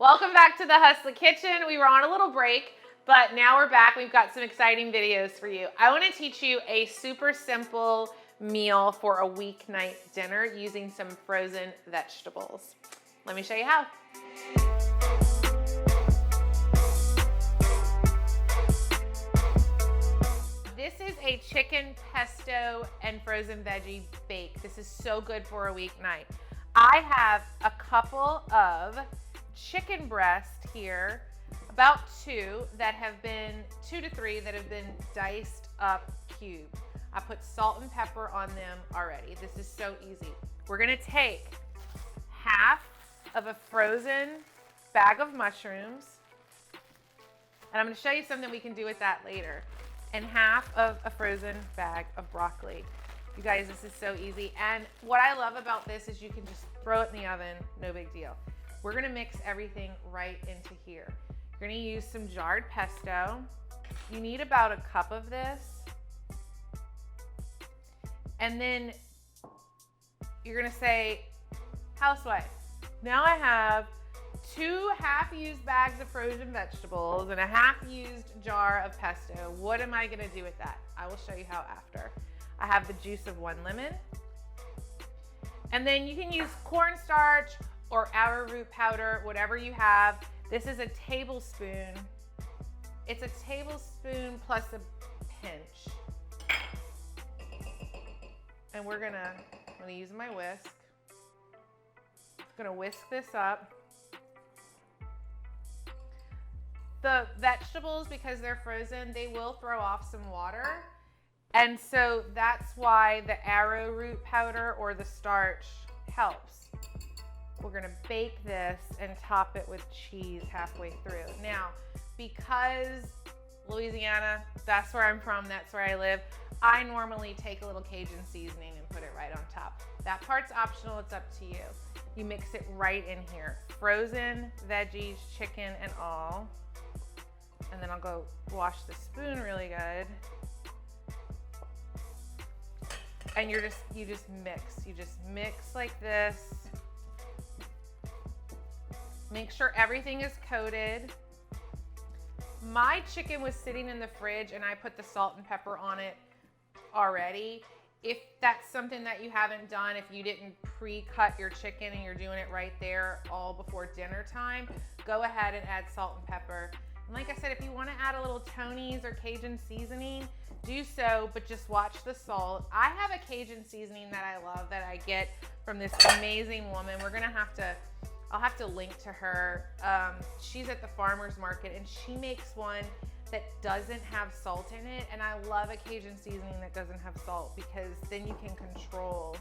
Welcome back to the Hustler Kitchen. We were on a little break, but now we're back. We've got some exciting videos for you. I want to teach you a super simple meal for a weeknight dinner using some frozen vegetables. Let me show you how. This is a chicken pesto and frozen veggie bake. This is so good for a weeknight. I have a couple of chicken breast here, about two to three that have been diced up cubed. I put salt and pepper on them already. This is so easy. We're gonna take half of a frozen bag of mushrooms, and I'm gonna show you something we can do with that later, and half of a frozen bag of broccoli. You guys, this is so easy. And what I love about this is you can just throw it in the oven, no big deal. We're gonna mix everything right into here. You're gonna use some jarred pesto. You need about a cup of this. And then you're gonna say, housewife, now I have 2 half-used bags of frozen vegetables and a half-used jar of pesto. What am I gonna do with that? I will show you how after. I have the juice of 1 lemon. And then you can use cornstarch or arrowroot powder, whatever you have. This is a tablespoon. It's a tablespoon plus a pinch. And I'm gonna use my whisk. I'm gonna whisk this up. The vegetables, because they're frozen, they will throw off some water. And so that's why the arrowroot powder or the starch helps. We're gonna bake this and top it with cheese halfway through. Now, because Louisiana, that's where I'm from, that's where I live, I normally take a little Cajun seasoning and put it right on top. That part's optional, it's up to you. You mix it right in here. Frozen veggies, chicken and all. And then I'll go wash the spoon really good. And you just mix like this. Make sure everything is coated. My chicken was sitting in the fridge and I put the salt and pepper on it already. If that's something that you haven't done, if you didn't pre-cut your chicken and you're doing it right there all before dinner time, go ahead and add salt and pepper. And like I said, if you want to add a little Tony's or Cajun seasoning, do so, but just watch the salt. I have a Cajun seasoning that I love that I get from this amazing woman. I'll have to link to her. She's at the farmer's market and she makes one that doesn't have salt in it. And I love a Cajun seasoning that doesn't have salt because then you can control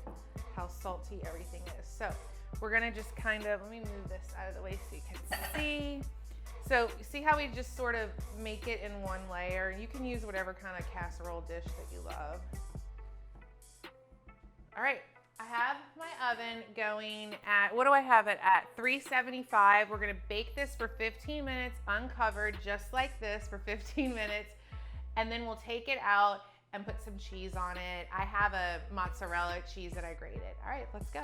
how salty everything is. So we're gonna just let me move this out of the way so you can see. So you see how we just sort of make it in one layer? You can use whatever kind of casserole dish that you love. All right, I have my oven going at, what do I have it at? 375. We're gonna bake this for 15 minutes uncovered, just like this for 15 minutes. And then we'll take it out and put some cheese on it. I have a mozzarella cheese that I grated. All right, let's go.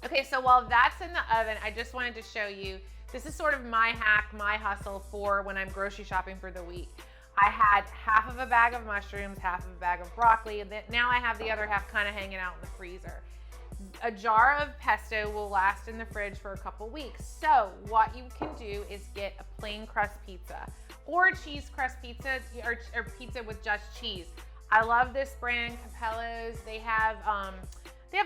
Okay, so while that's in the oven, I just wanted to show you, this is sort of my hack, my hustle for when I'm grocery shopping for the week. I had half of a bag of mushrooms, half of a bag of broccoli, and then now I have the other half kind of hanging out in the freezer. A jar of pesto will last in the fridge for a couple weeks. So what you can do is get a plain crust pizza or cheese crust pizza or pizza with just cheese. I love this brand, Capello's. They have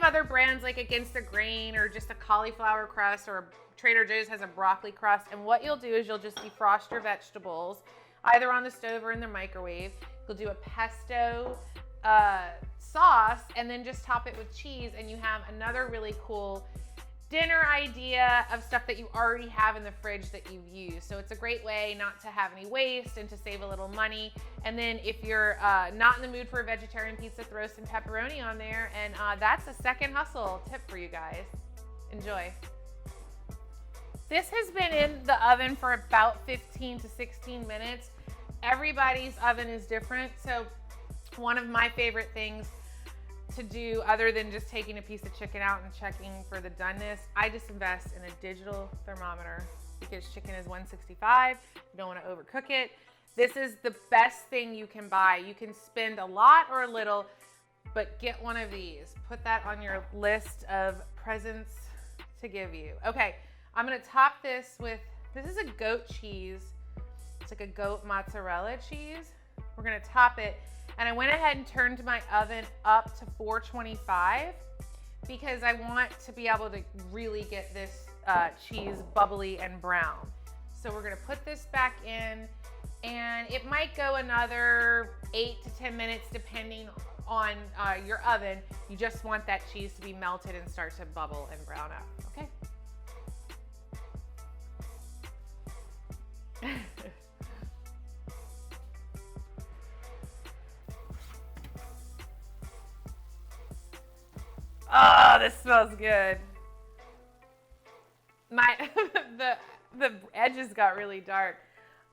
other brands like Against the Grain or just a cauliflower crust, or Trader Joe's has a broccoli crust. And what you'll do is you'll just defrost your vegetables either on the stove or in the microwave. You'll do a pesto sauce and then just top it with cheese, and you have another really cool dinner idea of stuff that you already have in the fridge that you've used. So it's a great way not to have any waste and to save a little money. And then if you're not in the mood for a vegetarian pizza, throw some pepperoni on there. And that's a second hustle tip for you guys. Enjoy. This has been in the oven for about 15 to 16 minutes. Everybody's oven is different. So one of my favorite things to do other than just taking a piece of chicken out and checking for the doneness. I just invest in a digital thermometer because chicken is 165. You don't want to overcook it. This is the best thing you can buy. You can spend a lot or a little, but get one of these. Put that on your list of presents to give you. Okay, I'm gonna top this with, this is a goat cheese. It's like a goat mozzarella cheese. We're gonna top it. And I went ahead and turned my oven up to 425 because I want to be able to really get this cheese bubbly and brown. So we're gonna put this back in, and it might go another 8 to 10 minutes depending on your oven. You just want that cheese to be melted and start to bubble and brown up, okay? Oh, this smells good. My the edges got really dark.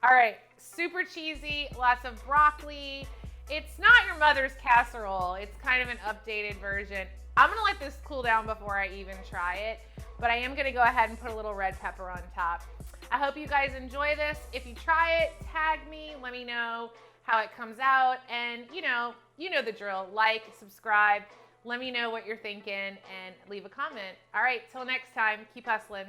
All right, super cheesy, lots of broccoli. It's not your mother's casserole. It's kind of an updated version. I'm gonna let this cool down before I even try it, but I am gonna go ahead and put a little red pepper on top. I hope you guys enjoy this. If you try it, tag me, let me know how it comes out, and you know the drill. Like, subscribe. Let me know what you're thinking and leave a comment. All right, till next time, keep hustling.